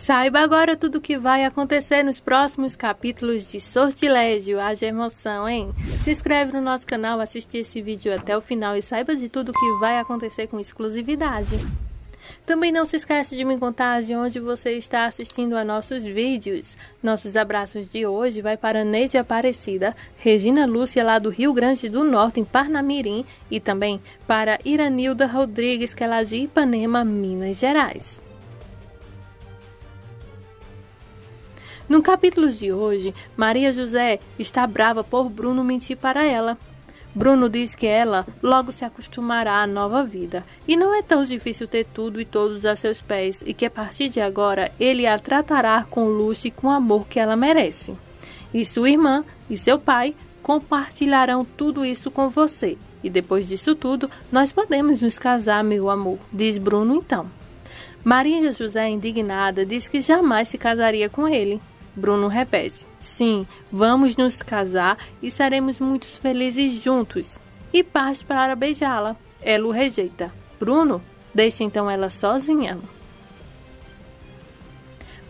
Saiba agora tudo o que vai acontecer nos próximos capítulos de Sortilégio. Haja emoção, hein? Se inscreve no nosso canal, assiste esse vídeo até o final e saiba de tudo o que vai acontecer com exclusividade. Também não se esquece de me contar de onde você está assistindo a nossos vídeos. Nossos abraços de hoje vai para Neide Aparecida, Regina Lúcia lá do Rio Grande do Norte, em Parnamirim, e também para Iranilda Rodrigues, que é lá de Ipanema, Minas Gerais. No capítulo de hoje, Maria José está brava por Bruno mentir para ela. Bruno diz que ela logo se acostumará à nova vida e não é tão difícil ter tudo e todos a seus pés e que a partir de agora ele a tratará com luxo e com amor que ela merece. E sua irmã e seu pai compartilharão tudo isso com você e depois disso tudo nós podemos nos casar, meu amor, diz Bruno então. Maria José, indignada, diz que jamais se casaria com ele. Bruno repete: sim, vamos nos casar e seremos muito felizes juntos. E parte para beijá-la. Ela o rejeita. Bruno deixa então ela sozinha.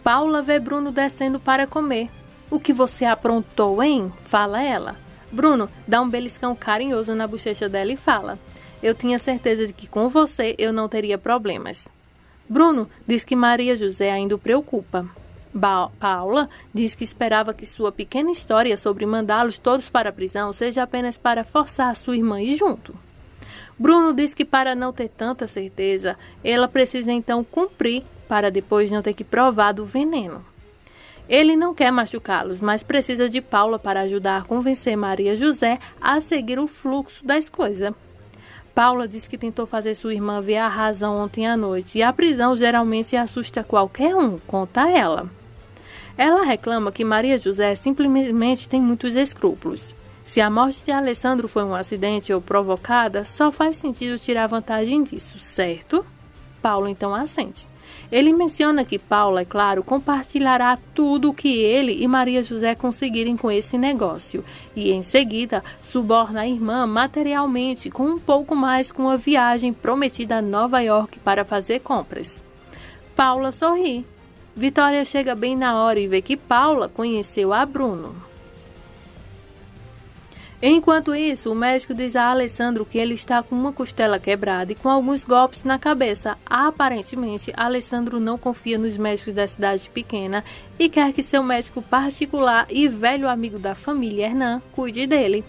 Paula vê Bruno descendo para comer. O que você aprontou, hein? Fala ela. Bruno dá um beliscão carinhoso na bochecha dela e fala: eu tinha certeza de que com você eu não teria problemas. Bruno diz que Maria José ainda o preocupa. Paula diz que esperava que sua pequena história sobre mandá-los todos para a prisão seja apenas para forçar a sua irmã a ir junto. Bruno diz que para não ter tanta certeza, ela precisa então cumprir para depois não ter que provar do veneno. Ele não quer machucá-los, mas precisa de Paula para ajudar a convencer Maria José a seguir o fluxo das coisas. Paula diz que tentou fazer sua irmã ver a razão ontem à noite e a prisão geralmente assusta qualquer um, conta ela. Ela reclama que Maria José simplesmente tem muitos escrúpulos. Se a morte de Alessandro foi um acidente ou provocada, só faz sentido tirar vantagem disso, certo? Paula então assente. Ele menciona que Paula, é claro, compartilhará tudo o que ele e Maria José conseguirem com esse negócio e, em seguida, suborna a irmã materialmente com um pouco mais com a viagem prometida a Nova York para fazer compras. Paula sorri. Vitória chega bem na hora e vê que Paula conheceu a Bruno. Enquanto isso, o médico diz a Alessandro que ele está com uma costela quebrada e com alguns golpes na cabeça. Aparentemente, Alessandro não confia nos médicos da cidade pequena e quer que seu médico particular e velho amigo da família, Hernan, cuide dele.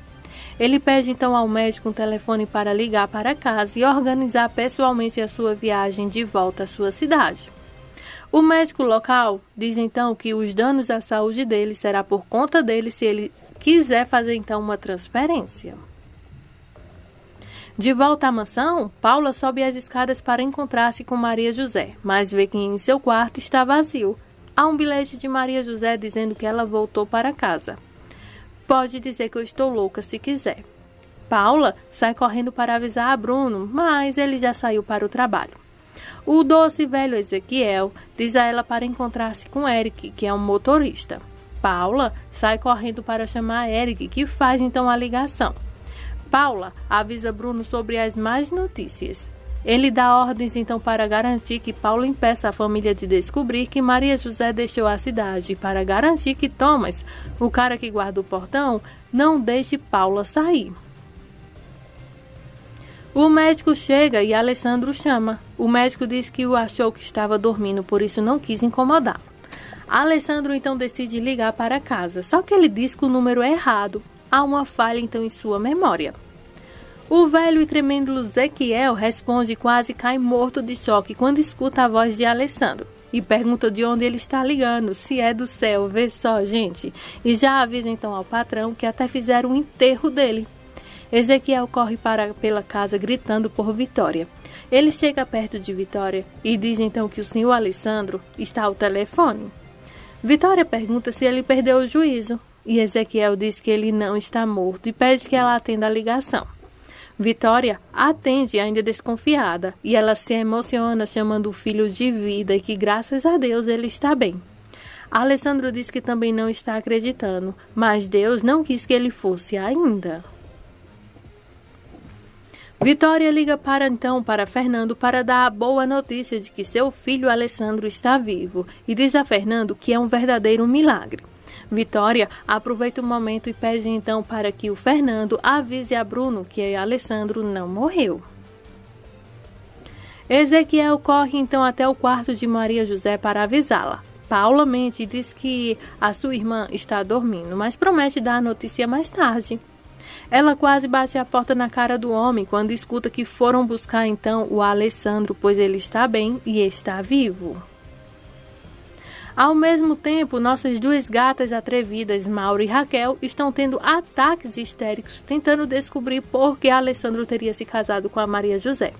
Ele pede então ao médico um telefone para ligar para casa e organizar pessoalmente a sua viagem de volta à sua cidade. O médico local diz então que os danos à saúde dele será por conta dele se ele quiser fazer então uma transferência. De volta à mansão, Paula sobe as escadas para encontrar-se com Maria José, mas vê que em seu quarto está vazio. Há um bilhete de Maria José dizendo que ela voltou para casa. Pode dizer que eu estou louca se quiser. Paula sai correndo para avisar a Bruno, mas ele já saiu para o trabalho. O doce velho Ezequiel diz a ela para encontrar-se com Eric, que é um motorista. Paula sai correndo para chamar Eric, que faz então a ligação. Paula avisa Bruno sobre as más notícias. Ele dá ordens então para garantir que Paula impeça a família de descobrir que Maria José deixou a cidade, para garantir que Thomas, o cara que guarda o portão, não deixe Paula sair. O médico chega e Alessandro chama. O médico diz que o achou que estava dormindo, por isso não quis incomodá-lo. Alessandro então decide ligar para casa, só que ele diz que o número é errado. Há uma falha então em sua memória. O velho e tremendo Ezequiel responde e quase cai morto de choque quando escuta a voz de Alessandro. E pergunta de onde ele está ligando, se é do céu, vê só, gente. E já avisa então ao patrão que até fizeram o enterro dele. Ezequiel corre pela casa gritando por Vitória. Ele chega perto de Vitória e diz então que o senhor Alessandro está ao telefone. Vitória pergunta se ele perdeu o juízo e Ezequiel diz que ele não está morto e pede que ela atenda a ligação. Vitória atende ainda desconfiada e ela se emociona chamando o filho de vida e que graças a Deus ele está bem. Alessandro diz que também não está acreditando, mas Deus não quis que ele fosse ainda. Vitória liga para Fernando para dar a boa notícia de que seu filho Alessandro está vivo e diz a Fernando que é um verdadeiro milagre. Vitória aproveita o momento e pede então para que o Fernando avise a Bruno que Alessandro não morreu. Ezequiel corre então até o quarto de Maria José para avisá-la. Paula mente e diz que a sua irmã está dormindo, mas promete dar a notícia mais tarde. Ela quase bate a porta na cara do homem quando escuta que foram buscar então o Alessandro, pois ele está bem e está vivo. Ao mesmo tempo, nossas duas gatas atrevidas, Maura e Raquel, estão tendo ataques histéricos tentando descobrir por que Alessandro teria se casado com a Maria José.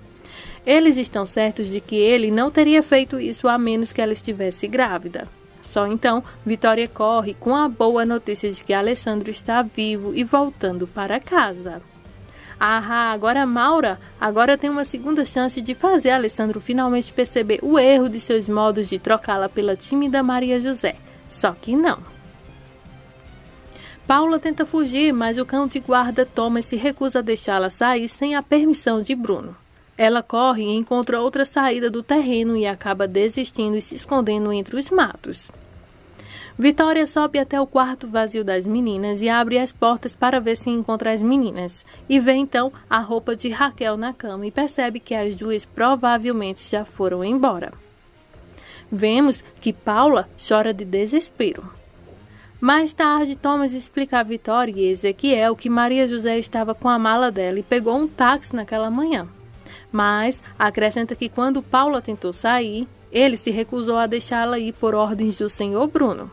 Eles estão certos de que ele não teria feito isso a menos que ela estivesse grávida. Só então, Vitória corre com a boa notícia de que Alessandro está vivo e voltando para casa. Agora Maura tem uma segunda chance de fazer Alessandro finalmente perceber o erro de seus modos de trocá-la pela tímida Maria José. Só que não. Paula tenta fugir, mas o cão de guarda toma e se recusa a deixá-la sair sem a permissão de Bruno. Ela corre e encontra outra saída do terreno e acaba desistindo e se escondendo entre os matos. Vitória sobe até o quarto vazio das meninas e abre as portas para ver se encontra as meninas. E vê então a roupa de Raquel na cama e percebe que as duas provavelmente já foram embora. Vemos que Paula chora de desespero. Mais tarde, Thomas explica a Vitória e Ezequiel que Maria José estava com a mala dela e pegou um táxi naquela manhã. Mas acrescenta que quando Paula tentou sair, ele se recusou a deixá-la ir por ordens do senhor Bruno.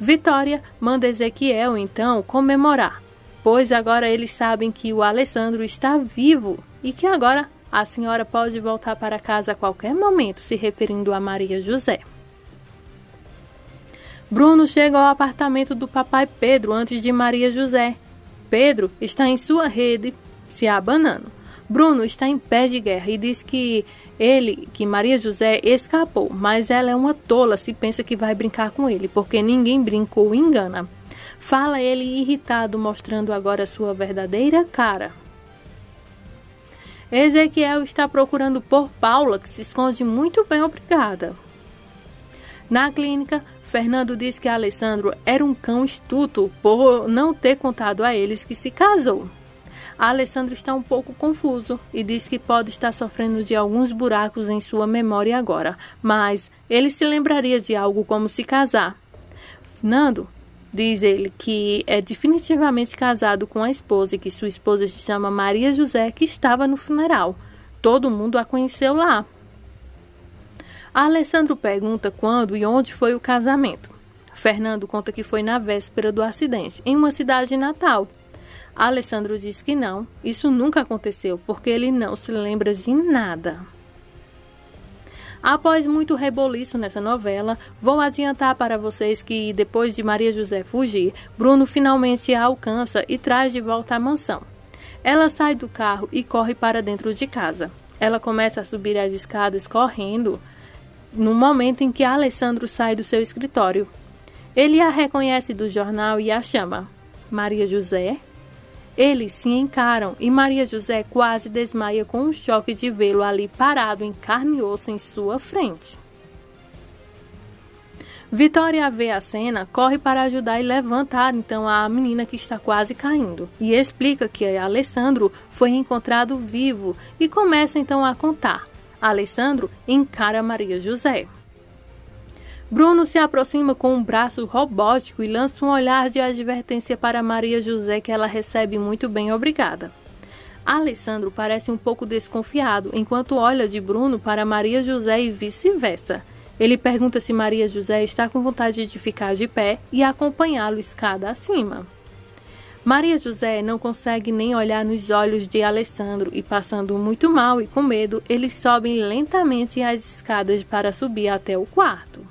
Vitória manda Ezequiel então comemorar, pois agora eles sabem que o Alessandro está vivo e que agora a senhora pode voltar para casa a qualquer momento, se referindo a Maria José. Bruno chega ao apartamento do papai Pedro antes de Maria José. Pedro está em sua rede, se abanando. Bruno está em pé de guerra e diz que Maria José escapou, mas ela é uma tola se pensa que vai brincar com ele, porque ninguém brincou e engana. Fala ele irritado, mostrando agora sua verdadeira cara. Ezequiel está procurando por Paula, que se esconde muito bem, obrigada. Na clínica, Fernando diz que Alessandro era um cão astuto por não ter contado a eles que se casou. Alessandro está um pouco confuso e diz que pode estar sofrendo de alguns buracos em sua memória agora, mas ele se lembraria de algo como se casar. Fernando diz ele que é definitivamente casado com a esposa e que sua esposa se chama Maria José, que estava no funeral. Todo mundo a conheceu lá. Alessandro pergunta quando e onde foi o casamento. Fernando conta que foi na véspera do acidente, em uma cidade natal. Alessandro diz que não, isso nunca aconteceu, porque ele não se lembra de nada. Após muito reboliço nessa novela, vou adiantar para vocês que, depois de Maria José fugir, Bruno finalmente a alcança e traz de volta à mansão. Ela sai do carro e corre para dentro de casa. Ela começa a subir as escadas correndo, no momento em que Alessandro sai do seu escritório. Ele a reconhece do jornal e a chama. Maria José? Eles se encaram e Maria José quase desmaia com um choque de vê-lo ali parado em carne e osso em sua frente. Vitória vê a cena, corre para ajudar e levantar então a menina que está quase caindo e explica que Alessandro foi encontrado vivo e começa então a contar. Alessandro encara Maria José. Bruno se aproxima com um braço robótico e lança um olhar de advertência para Maria José que ela recebe muito bem, obrigada. Alessandro parece um pouco desconfiado enquanto olha de Bruno para Maria José e vice-versa. Ele pergunta se Maria José está com vontade de ficar de pé e acompanhá-lo escada acima. Maria José não consegue nem olhar nos olhos de Alessandro e, passando muito mal e com medo, eles sobem lentamente as escadas para subir até o quarto.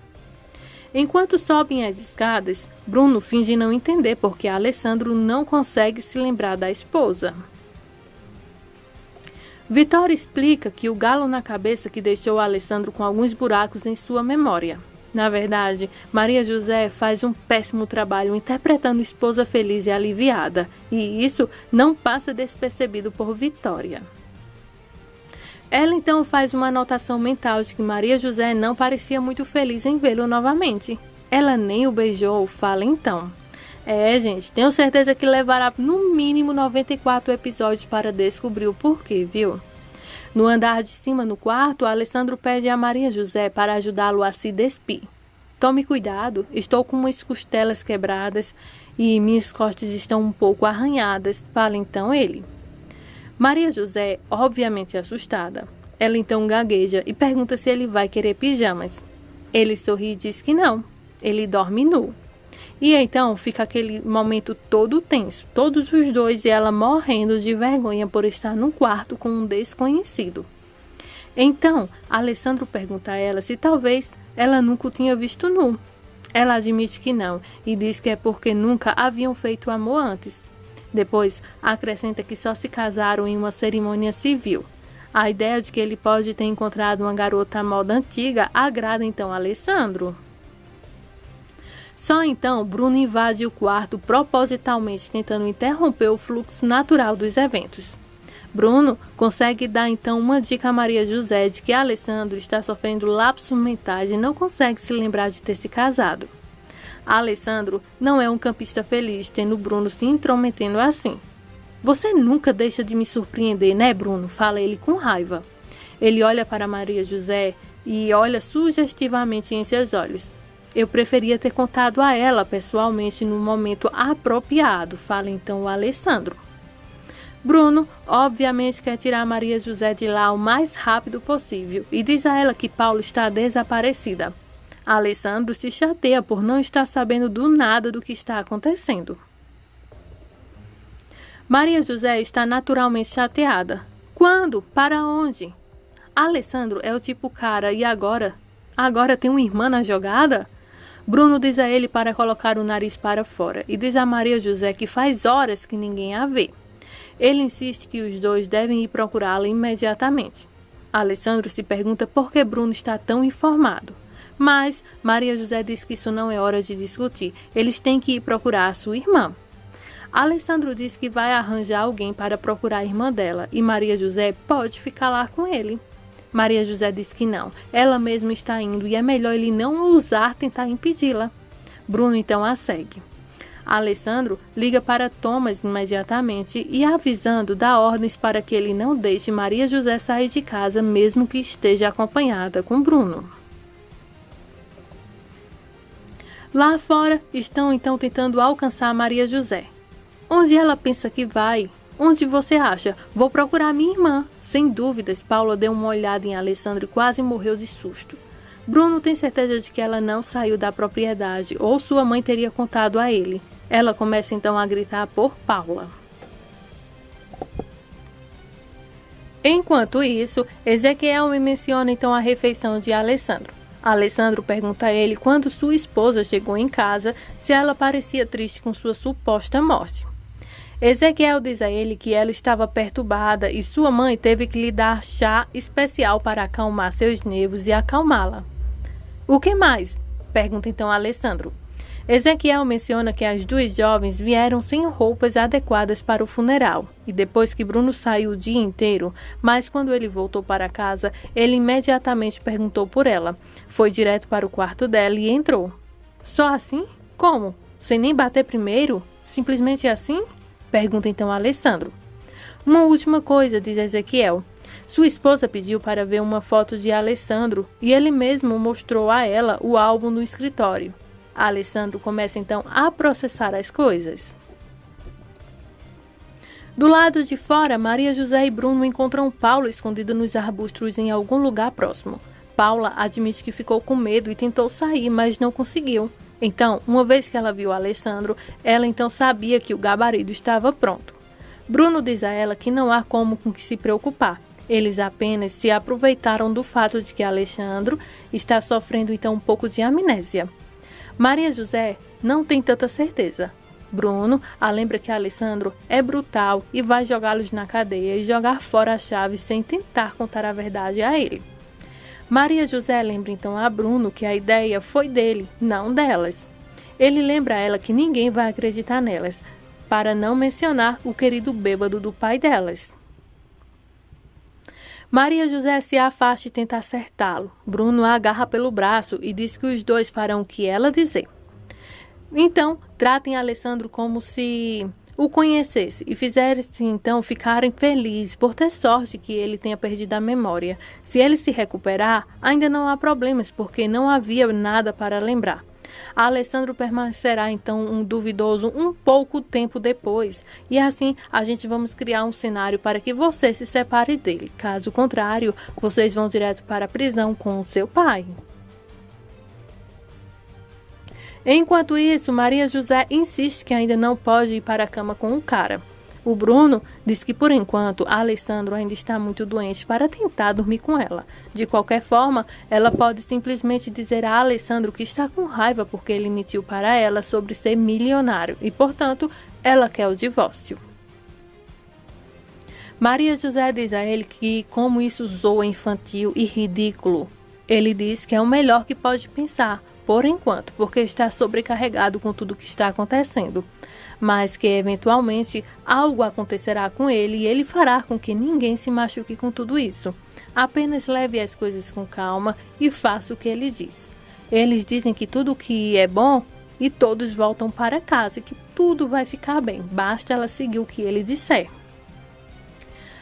Enquanto sobem as escadas, Bruno finge não entender porque Alessandro não consegue se lembrar da esposa. Vitória explica que o galo na cabeça que deixou Alessandro com alguns buracos em sua memória. Na verdade, Maria José faz um péssimo trabalho interpretando esposa feliz e aliviada, e isso não passa despercebido por Vitória. Ela então faz uma anotação mental de que Maria José não parecia muito feliz em vê-lo novamente. Ela nem o beijou, fala então. Gente, tenho certeza que levará no mínimo 94 episódios para descobrir o porquê, viu? No andar de cima, no quarto, Alessandro pede a Maria José para ajudá-lo a se despir. Tome cuidado, estou com umas costelas quebradas e minhas costas estão um pouco arranhadas, fala então ele. Maria José, obviamente assustada. Ela então gagueja e pergunta se ele vai querer pijamas. Ele sorri e diz que não, ele dorme nu. E então fica aquele momento todo tenso, todos os dois e ela morrendo de vergonha por estar num quarto com um desconhecido. Então, Alessandro pergunta a ela se talvez ela nunca o tinha visto nu. Ela admite que não e diz que é porque nunca haviam feito amor antes. Depois, acrescenta que só se casaram em uma cerimônia civil. A ideia de que ele pode ter encontrado uma garota à moda antiga agrada então a Alessandro. Só então, Bruno invade o quarto propositalmente tentando interromper o fluxo natural dos eventos. Bruno consegue dar então uma dica a Maria José de que Alessandro está sofrendo lapsos mentais e não consegue se lembrar de ter se casado. Alessandro não é um campista feliz, tendo Bruno se intrometendo assim. Você nunca deixa de me surpreender, né, Bruno? Fala ele com raiva. Ele olha para Maria José e olha sugestivamente em seus olhos. Eu preferia ter contado a ela pessoalmente no momento apropriado, fala então o Alessandro. Bruno, obviamente, quer tirar Maria José de lá o mais rápido possível e diz a ela que Paulo está desaparecida. Alessandro se chateia por não estar sabendo do nada do que está acontecendo. Maria José está naturalmente chateada. Quando? Para onde? Alessandro é o tipo cara e agora? Agora tem uma irmã na jogada? Bruno diz a ele para colocar o nariz para fora e diz a Maria José que faz horas que ninguém a vê. Ele insiste que os dois devem ir procurá-la imediatamente. Alessandro se pergunta por que Bruno está tão informado. Mas Maria José diz que isso não é hora de discutir. Eles têm que ir procurar a sua irmã. Alessandro diz que vai arranjar alguém para procurar a irmã dela e Maria José pode ficar lá com ele. Maria José diz que não, ela mesma está indo e é melhor ele não ousar tentar impedi-la. Bruno então a segue. Alessandro liga para Thomas imediatamente e avisando dá ordens para que ele não deixe Maria José sair de casa mesmo que esteja acompanhada com Bruno. Lá fora estão então tentando alcançar Maria José. Onde ela pensa que vai? Onde você acha? Vou procurar minha irmã. Sem dúvidas, Paula deu uma olhada em Alessandro e quase morreu de susto. Bruno tem certeza de que ela não saiu da propriedade ou sua mãe teria contado a ele. Ela começa então a gritar por Paula. Enquanto isso, Ezequiel menciona então a refeição de Alessandro. Alessandro pergunta a ele quando sua esposa chegou em casa se ela parecia triste com sua suposta morte. Ezequiel diz a ele que ela estava perturbada e sua mãe teve que lhe dar chá especial para acalmar seus nervos e acalmá-la. O que mais? Pergunta então Alessandro. Ezequiel menciona que as duas jovens vieram sem roupas adequadas para o funeral e depois que Bruno saiu o dia inteiro, mas quando ele voltou para casa, ele imediatamente perguntou por ela. Foi direto para o quarto dela e entrou. Só assim? Como? Sem nem bater primeiro? Simplesmente assim? Pergunta então Alessandro. Uma última coisa, diz Ezequiel. Sua esposa pediu para ver uma foto de Alessandro e ele mesmo mostrou a ela o álbum no escritório. Alessandro começa então a processar as coisas. Do lado de fora, Maria José e Bruno encontram Paula escondida nos arbustos em algum lugar próximo. Paula admite que ficou com medo e tentou sair, mas não conseguiu. Então, uma vez que ela viu Alessandro, ela então sabia que o gabarito estava pronto. Bruno diz a ela que não há como com que se preocupar. Eles apenas se aproveitaram do fato de que Alessandro está sofrendo então um pouco de amnésia. Maria José não tem tanta certeza. Bruno a lembra que Alessandro é brutal e vai jogá-los na cadeia e jogar fora a chave sem tentar contar a verdade a ele. Maria José lembra então a Bruno que a ideia foi dele, não delas. Ele lembra a ela que ninguém vai acreditar nelas, para não mencionar o querido bêbado do pai delas. Maria José se afasta e tenta acertá-lo. Bruno a agarra pelo braço e diz que os dois farão o que ela dizer. Então, tratem Alessandro como se o conhecesse e fizessem então ficarem felizes por ter sorte que ele tenha perdido a memória. Se ele se recuperar, ainda não há problemas, porque não havia nada para lembrar. Alessandro permanecerá então um duvidoso um pouco tempo depois, e assim a gente vamos criar um cenário para que você se separe dele. Caso contrário, vocês vão direto para a prisão com o seu pai. Enquanto isso, Maria José insiste que ainda não pode ir para a cama com o cara. O Bruno diz que por enquanto Alessandro ainda está muito doente para tentar dormir com ela. De qualquer forma, ela pode simplesmente dizer a Alessandro que está com raiva porque ele mentiu para ela sobre ser milionário e, portanto, ela quer o divórcio. Maria José diz a ele que como isso soa infantil e ridículo. Ele diz que é o melhor que pode pensar, por enquanto, porque está sobrecarregado com tudo o que está acontecendo. Mas que eventualmente algo acontecerá com ele e ele fará com que ninguém se machuque com tudo isso. Apenas leve as coisas com calma e faça o que ele diz. Eles dizem que tudo que é bom e todos voltam para casa e que tudo vai ficar bem, basta ela seguir o que ele disser.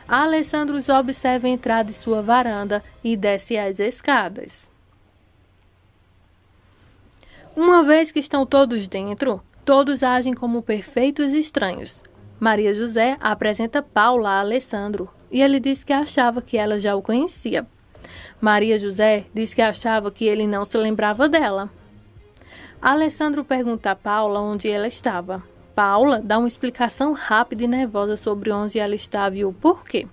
Alessandro os observa entrar de sua varanda e desce as escadas. Uma vez que estão todos dentro, todos agem como perfeitos estranhos. Maria José apresenta Paula a Alessandro e ele diz que achava que ela já o conhecia. Maria José diz que achava que ele não se lembrava dela. Alessandro pergunta a Paula onde ela estava. Paula dá uma explicação rápida e nervosa sobre onde ela estava e o porquê.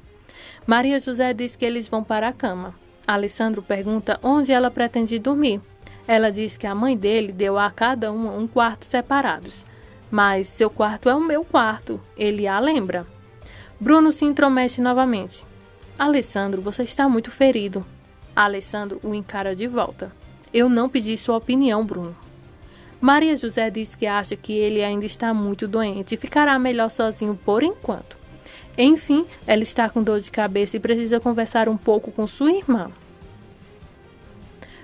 Maria José diz que eles vão para a cama. Alessandro pergunta onde ela pretende dormir. Ela diz que a mãe dele deu a cada um quarto separados. Mas seu quarto é o meu quarto, ele a lembra. Bruno se intromete novamente. Alessandro, você está muito ferido. Alessandro o encara de volta. Eu não pedi sua opinião, Bruno. Maria José diz que acha que ele ainda está muito doente e ficará melhor sozinho por enquanto. Enfim, ela está com dor de cabeça e precisa conversar um pouco com sua irmã.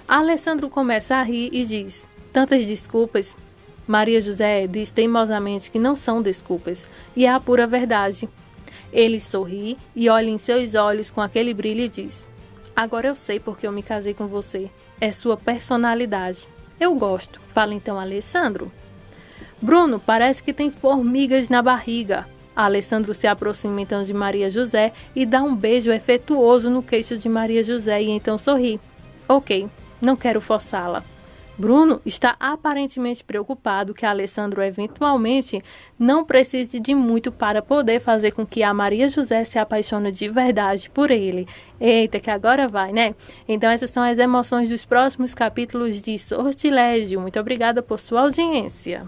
Alessandro começa a rir e diz, tantas desculpas. Maria José diz teimosamente que não são desculpas, e é a pura verdade. Ele sorri e olha em seus olhos com aquele brilho e diz, agora eu sei porque eu me casei com você. É sua personalidade. Eu gosto. Fala então, Alessandro. Bruno, parece que tem formigas na barriga. Alessandro se aproxima então de Maria José e dá um beijo afetuoso no queixo de Maria José e então sorri. Ok, não quero forçá-la. Bruno está aparentemente preocupado que Alessandro eventualmente não precise de muito para poder fazer com que a Maria José se apaixone de verdade por ele. Eita, que agora vai, né? Então essas são as emoções dos próximos capítulos de Sortilégio. Muito obrigada por sua audiência.